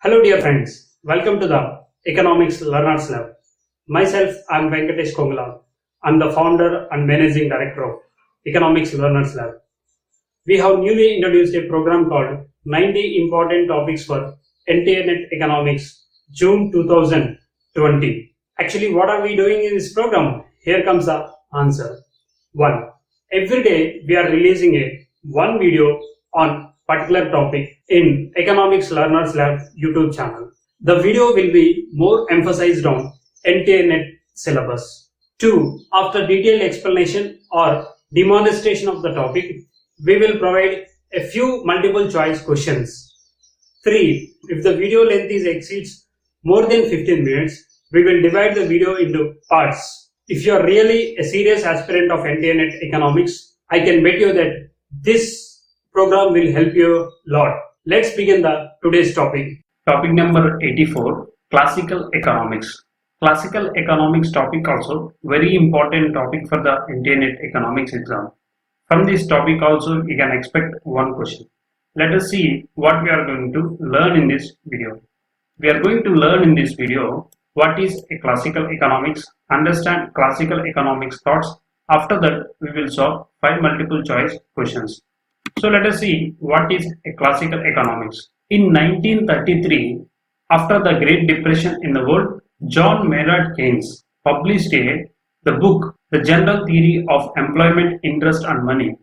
Hello dear friends, welcome to the Economics Learners Lab. Myself, I am Venkatesh Kongala. I am the founder and managing director of Economics Learners Lab. We have newly introduced a program called 90 Important Topics for NTNet Economics, June 2020. Actually, what are we doing in this program? Here comes the answer. 1. Every day we are releasing one video on particular topic in Economics Learners Lab YouTube channel. The video will be more emphasized on NTNet syllabus. 2. After detailed explanation or demonstration of the topic, we will provide a few multiple choice questions. 3. If the video length exceeds more than 15 minutes, we will divide the video into parts. If you are really a serious aspirant of NTNet Economics, I can bet you that this program will help you a lot. Let's begin today's topic. Topic number 84, Classical Economics. Classical Economics topic also very important topic for the NTNet Economics exam. From this topic also you can expect one question. Let us see what we are going to learn in this video. We are going to learn in this video what is a classical economics, understand classical economics thoughts. After that we will solve 5 multiple choice questions. So let us see what is a classical economics. In 1933, after the Great Depression in the world, John Maynard Keynes published the book, The General Theory of Employment, Interest and Money.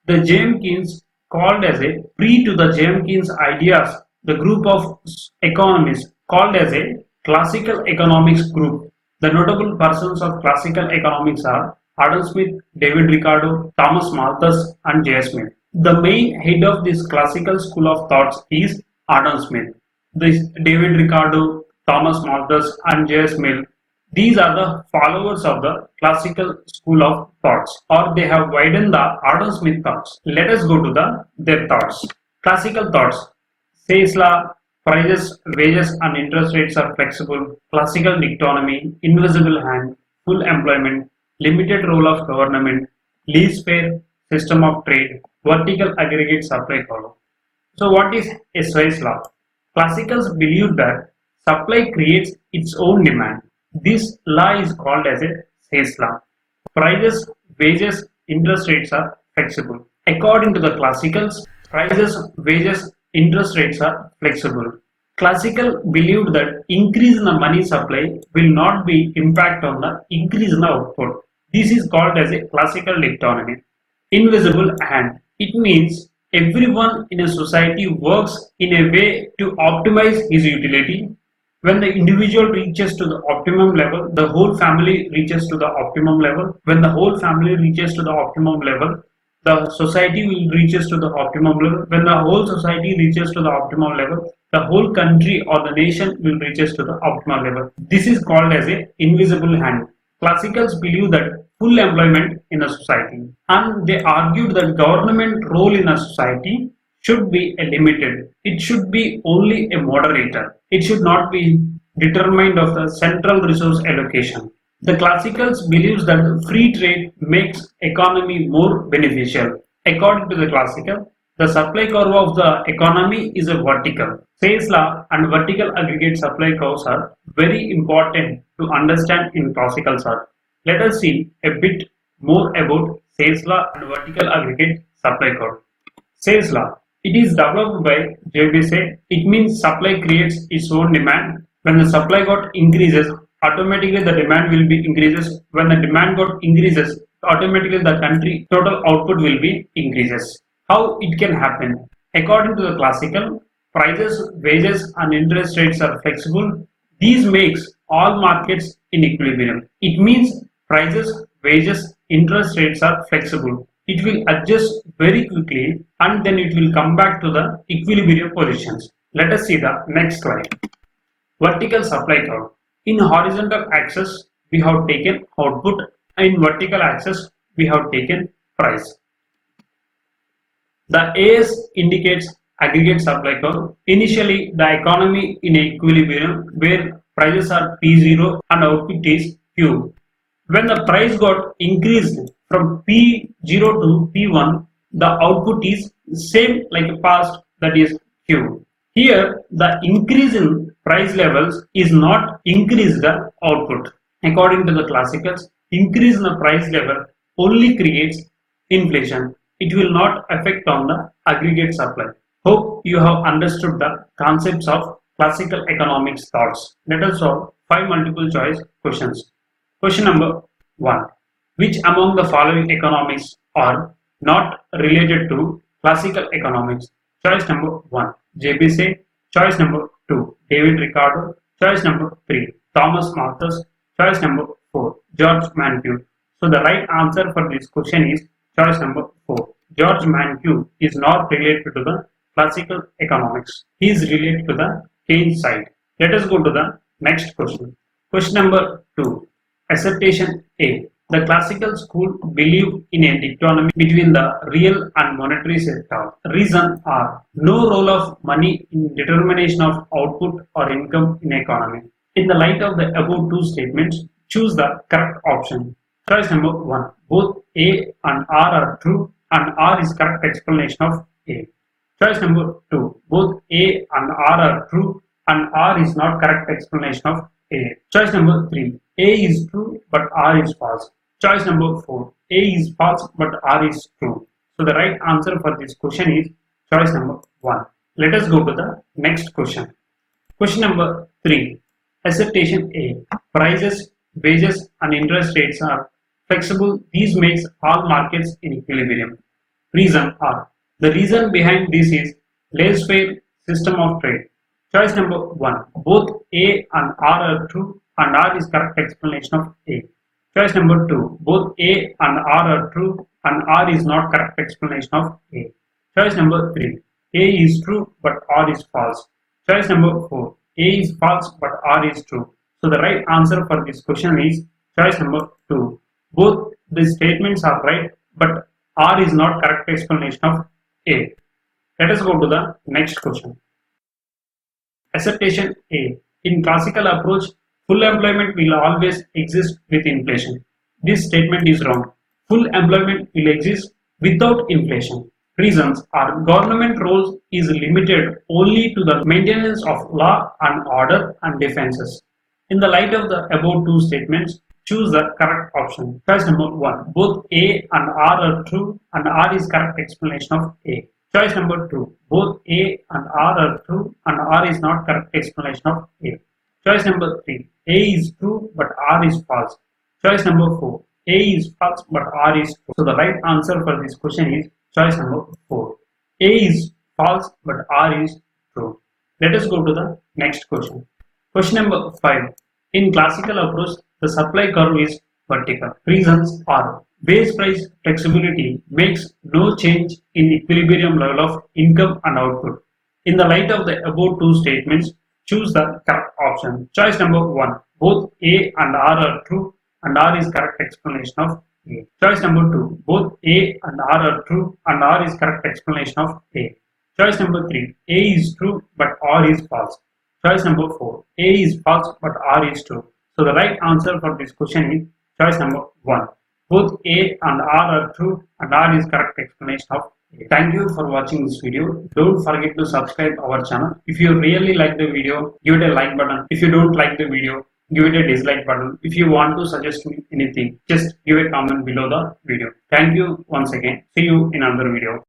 The James Keynes called as a pre to the James Keynes ideas, the group of economists called as a classical economics group. The notable persons of classical economics are Adam Smith, David Ricardo, Thomas Malthus and J. Smith. The main head of this classical school of thoughts is Adam Smith. This David Ricardo, Thomas Malthus and J. Smith, these are the followers of the classical school of thoughts, or they have widened the Adam Smith thoughts. Let us go to their thoughts. Classical thoughts. Say's law, prices, wages and interest rates are flexible, classical dichotomy, invisible hand, full employment, limited role of government, laissez-faire system of trade, vertical aggregate supply curve. So what is a Say's law? Classicals believe that supply creates its own demand. This law is called as a Say's law. Prices, wages, interest rates are flexible. According to the classicals, prices, wages, interest rates are flexible. Classical believed that increase in the money supply will not be impact on the increase in the output. This is called as a classical dichotomy. Invisible hand. It means everyone in a society works in a way to optimize his utility. When the individual reaches to the optimum level, the whole family reaches to the optimum level. When the whole family reaches to the optimum level, the society will reaches to the optimum level. When the whole society reaches to the optimum level, the whole country or the nation will reaches to the optimal level. This is called as a invisible hand. Classicals believe that full employment in a society, and they argued that government role in a society should be limited. It should be only a moderator. It should not be determined of the central resource allocation. The classicals believes that free trade makes economy more beneficial. According to the classical, the supply curve of the economy is a vertical. Say's law and vertical aggregate supply curves are very important to understand in classical thought. Let us see a bit more about Say's law and vertical aggregate supply curve. Say's law. It is developed by J.B. Say. It means supply creates its own demand. When the supply got increases, automatically the demand will be increases. When the demand got increases, automatically the country total output will be increases. How it can happen? According to the classical, prices, wages and interest rates are flexible. These makes all markets in equilibrium. It means prices, wages, interest rates are flexible. It will adjust very quickly and then it will come back to the equilibrium positions. Let us see the next slide. Vertical supply curve. In horizontal axis, we have taken output. In vertical axis, we have taken price. The AS indicates aggregate supply curve. Initially, the economy in equilibrium where prices are P0 and output is Q. When the price got increased from P0 to P1, the output is same like past, that is Q. Here, the increase in price levels is not increase the output. According to the classicals, increase in the price level only creates inflation. It will not affect on the aggregate supply. Hope you have understood the concepts of classical economics thoughts. Let us solve 5 multiple choice questions. Question number 1. Which among the following economics are not related to classical economics? Choice number 1. J.B. Say. Choice number 2. David Ricardo. Choice number 3. Thomas Malthus. Choice number 4. George Mankiw. So the right answer for this question is choice number 4. George Mankiw is not related to the classical economics. He is related to the Keynes side. Let us go to the next question. Question number 2. Assertion A. The classical school believed in a dichotomy between the real and monetary sector. Reason are no role of money in determination of output or income in economy. In the light of the above two statements, choose the correct option. Choice number 1. Both A and R are true and R is correct explanation of A. Choice number 2. Both A and R are true and R is not correct explanation of A. Choice number 3. A is true but R is false. Choice number 4. A is false but R is true. So the right answer for this question is choice number 1. Let us go to the next question. Question number 3. Assertion A. Prices, wages and interest rates are flexible. These makes all markets in equilibrium. Reason are. The reason behind this is laissez-faire system of trade. Choice number 1. Both A and R are true and R is correct explanation of A. Choice number 2. Both A and R are true and R is not correct explanation of A. Choice number 3. A is true but R is false. Choice number 4. A is false but R is true. So the right answer for this question is choice number 2. Both these statements are right but R is not correct explanation of A. Let us go to the next question. Assertion A. In classical approach, full employment will always exist with inflation. This statement is wrong. Full employment will exist without inflation. Reasons are government roles is limited only to the maintenance of law and order and defenses. In the light of the above two statements, choose the correct option. Choice number 1. Both A and R are true and R is correct explanation of A. Choice number 2. Both A and R are true and R is not correct explanation of A. Choice number 3. A is true but R is false. Choice number 4. A is false but R is true. So the right answer for this question is choice number 4. A is false but R is true. Let us go to the next question. Question number 5. In classical approach, the supply curve is vertical. Reasons are base price flexibility makes no change in equilibrium level of income and output. In the light of the above two statements, choose the correct option. Choice number 1. Both A and R are true and R is correct explanation of A. Choice number 2. Both A and R are true and R is correct explanation of A. Choice number 3. A is true but R is false. Choice number 4. A is false but R is true. So the right answer for this question is choice number 1. Both A and R are true and R is correct explanation of A. Thank you for watching this video. Don't forget to subscribe our channel. If you really like the video, give it a like button. If you don't like the video, give it a dislike button. If you want to suggest me anything, just give a comment below the video. Thank you once again. See you in another video.